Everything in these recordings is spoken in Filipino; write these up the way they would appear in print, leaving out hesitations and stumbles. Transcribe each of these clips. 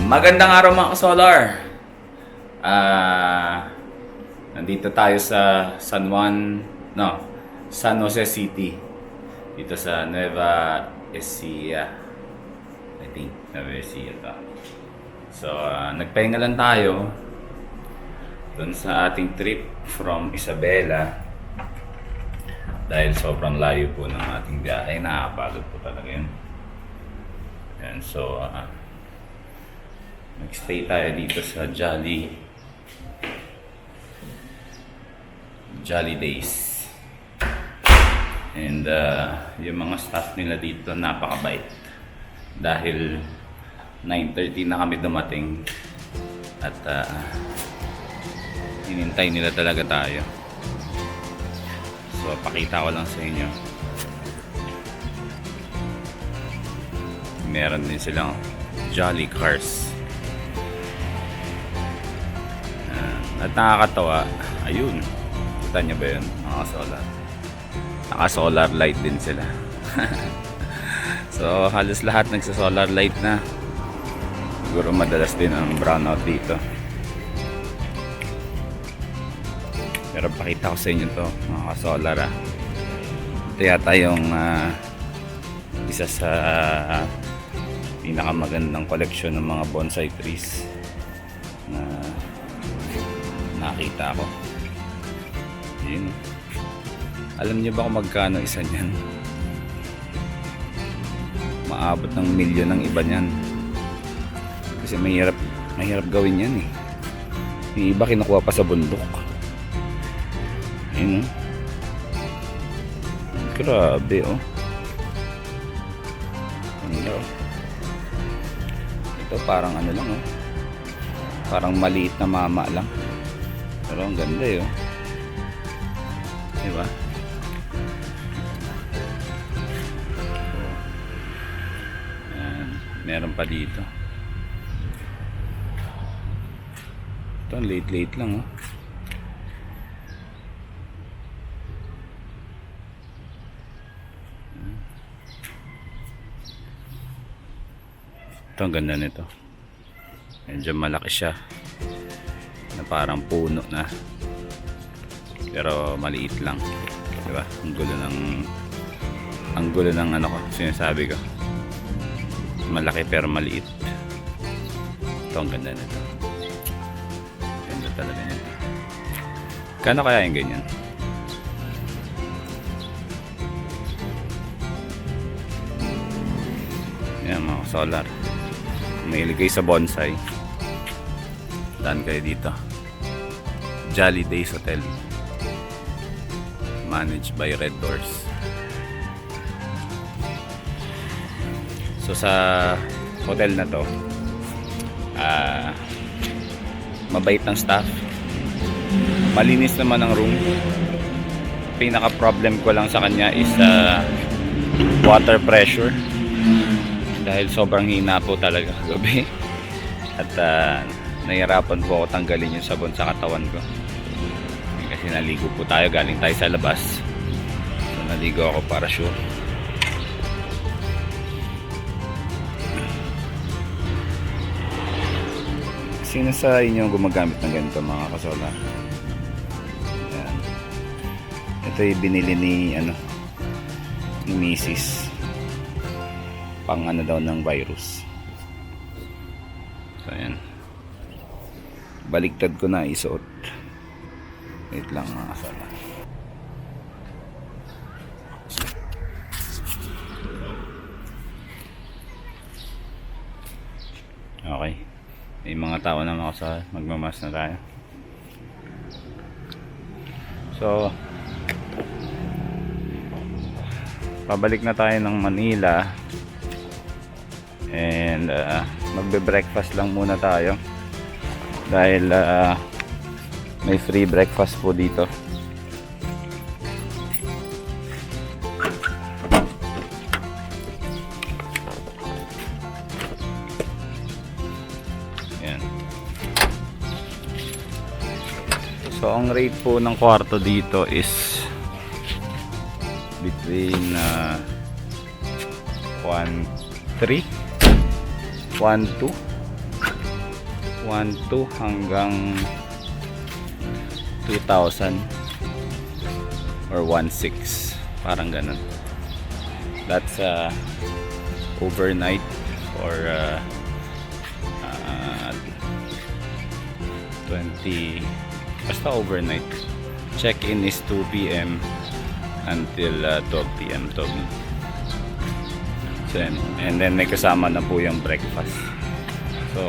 Magandang araw mga ka-solar. Nandito tayo sa San Jose City. Dito sa Nueva Ecija. I think Nueva Ecija to. So, nagpahinga lang tayo dun sa ating trip from Isabela. Dahil sobrang layo po ng ating biyahe, nakakapagod po talaga yun. And so, nag-stay tayo dito sa Jolly Days. And yung mga staff nila dito napakabait. Dahil 9:30 na kami dumating at hinintay nila talaga tayo. So pakita ko lang sa inyo. Meron din silang Jolly Cars. At nakakatawa, ayun, kita nyo ba yun mga solar? Naka-solar light din sila. So halos lahat nagsa-solar light na. Siguro madalas din ang brownout dito. Pero pakita ko sa inyo to mga solar. Ito yata yung isa sa pinakamagandang collection ng mga bonsai trees na nakita ko. Yun. Alam niyo ba kung magkano isa niyan? Maabot ng milyon ng iba niyan. Kasi mahirap gawin yan eh. Yung iba kinukuha pa sa bundok. Ayun, grabe oh. Ano? Ito parang ano lang oh. Parang maliit na mama lang. Pero ang ganda eh oh. Diba? Ayan. Meron pa dito. Ito ang late lang oh. Ito ang ganda nito. Medyo malaki siya. Na parang puno na. Pero maliit lang. Diba? Ang gulo ng ano ko, sinasabi ko. Malaki pero maliit. Ito ang ganda nito. Ganda talaga nito. Kano kaya yung ganyan? Yan mga solar. Mahilig kayo sa bonsai. Daan kayo dito. Jolly Days Hotel. Managed by Red Doors. So sa hotel na to, mabait ng staff. Malinis naman ang room. Pinaka problem ko lang sa kanya is water pressure. Dahil sobrang hina po talaga gabi. At nahihirapan po ako tanggalin yung sabon sa katawan ko. Kasi naligo po tayo, galing tayo sa labas. So naligo ako para sure. Sino sa inyo gumagamit ng ganito mga kasolar? Ayan. Ito yung binili ni Mrs. Pang ano daw ng virus. So ayan. Baliktad ko na isuot. Wait lang mga kasama. Okay. May mga tao na mga kasama. Magmamas na tayo. So pabalik na tayo ng Manila. And magbe-breakfast lang muna tayo. Dahil may free breakfast po dito. Ayan. So ang rate po ng kwarto dito is between 1.3 1.2 1.2 hanggang 2,000 or 1.6, parang ganun. That's overnight or 20, basta overnight. Check-in is 2 p.m. until 12 p.m. 12. So, and then may kasama na po yung breakfast. So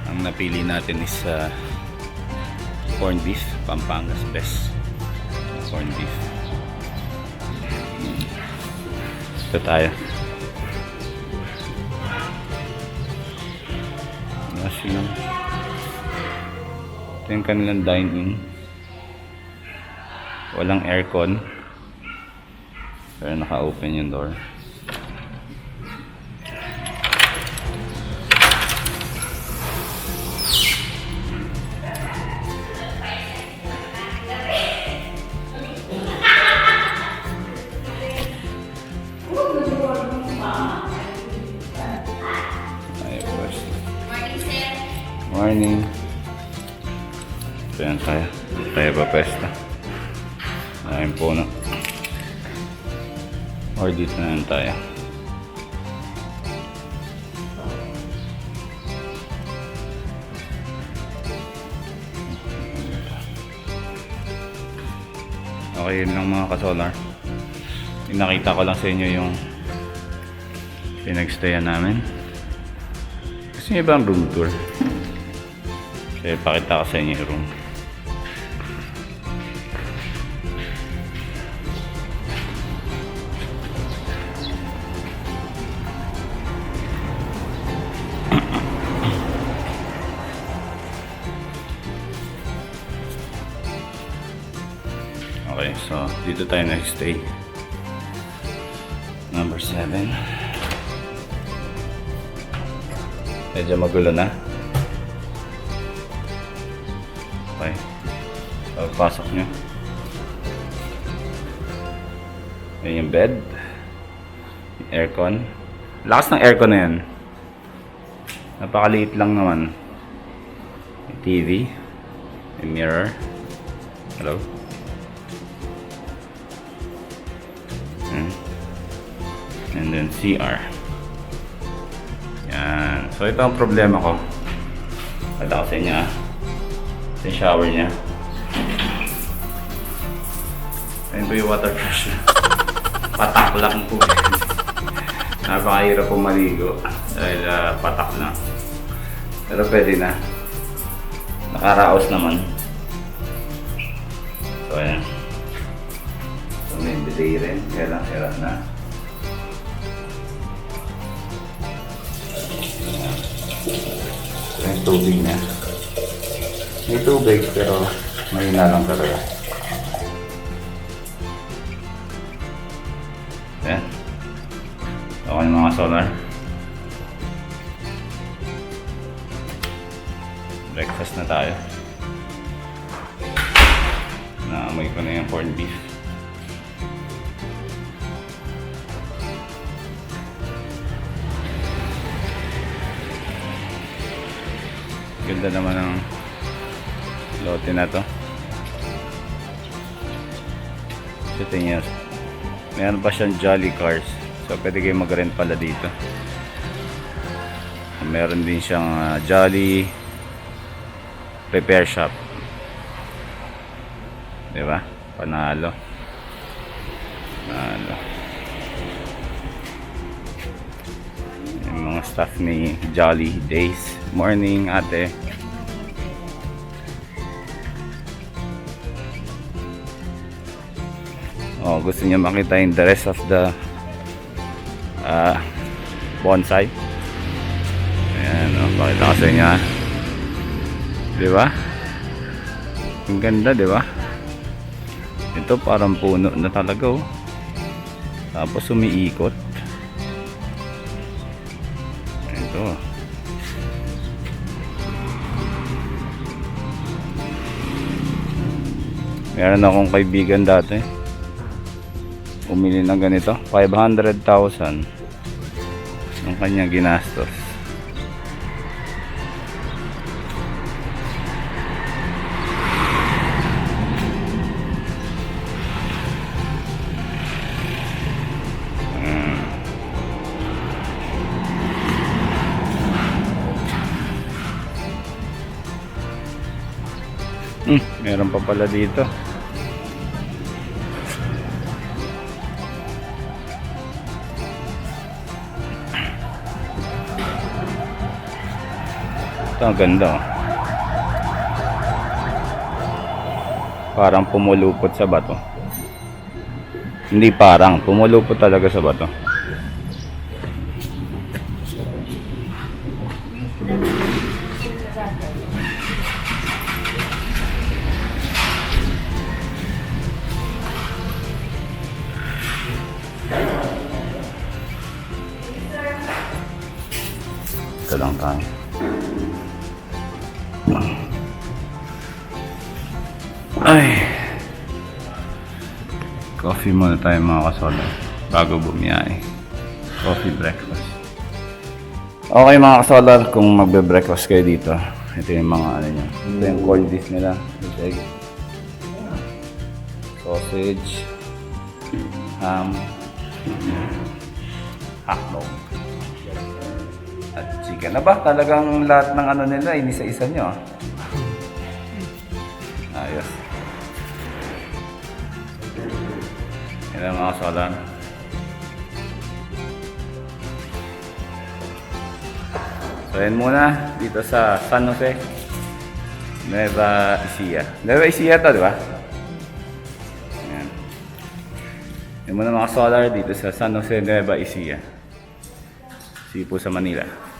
ang napili natin is corned beef, Pampangas best corned beef. Ito tayo. Ito yung kanilang dine-in. Walang aircon, pero naka-open yung door. Morning. So yan tayo pa pesta. Ayun po na. Or dito na yan tayo. Okay, yun lang mga kasolar. Pinakita ko lang sa inyo yung pinagstayan namin. Kasi ibang room tour. Kaya pakita ko sa inyo yung room. Okay, so dito tayo nag-stay. Number 7. Medyo magulo na. Okay. Pagpasok nyo. Yan yung bed. Yung aircon. Lakas ng aircon na yan. Napakaliit lang naman. Yung TV. Yung mirror. Hello. And then CR. Yan. So ito ang problema ko. Pala ko sa inyo yung shower niya. Ayun po yung water pressure. Patak lang po. Napakahirap po maligo. Dahil patak lang. Pero pwede na. Nakaraos naman. So ayan. So may delay rin. Kaya lang sira na. Yung tubig na. May tubig pero mahina lang talaga. Ayan. Okay mga solar. Breakfast na tayo. Naamoy ko na yung corned beef. Ganda naman ng lote na to. So tingnan, meron pa siyang Jolly Cars, so pwede kayo mag-rent pala dito. Meron din siyang Jolly Repair Shop, diba? Panalo. Yung mga staff ni Jolly Days. Morning ate. Oh, gusto niyo makita yung the rest of the bonsai. Ayan, oh, pakita ko sa inyo. Diba? Ang ganda, diba? Ito parang puno na talaga, oh. Tapos umiikot. Ito. Meron akong kaibigan dati. Umili ng ganito. 500,000 ang kanyang ginastos. Meron pa pala dito. Ito, ang ganda oh. Parang pumulupot sa bato. Hindi parang, pumulupot talaga sa bato. Ito lang tayo. Ay, coffee muna tayo mga kasola bago bumiyahe. Coffee breakfast. Okay mga kasolar, kung magbe-breakfast kayo dito, ito yung mga ano nyo. Ito yung corned beef nila. Egg, sausage, ham, hotdog, at chicken. Aba, talagang lahat ng ano nila, inisa-isa nyo. Ayos. Yan ang mga kasolar. So yan muna dito sa San Jose, Nueva Ecija. Nueva Ecija to, di ba? Yan. Yan muna mga solar dito sa San Jose, Nueva Ecija. See you po sa Manila.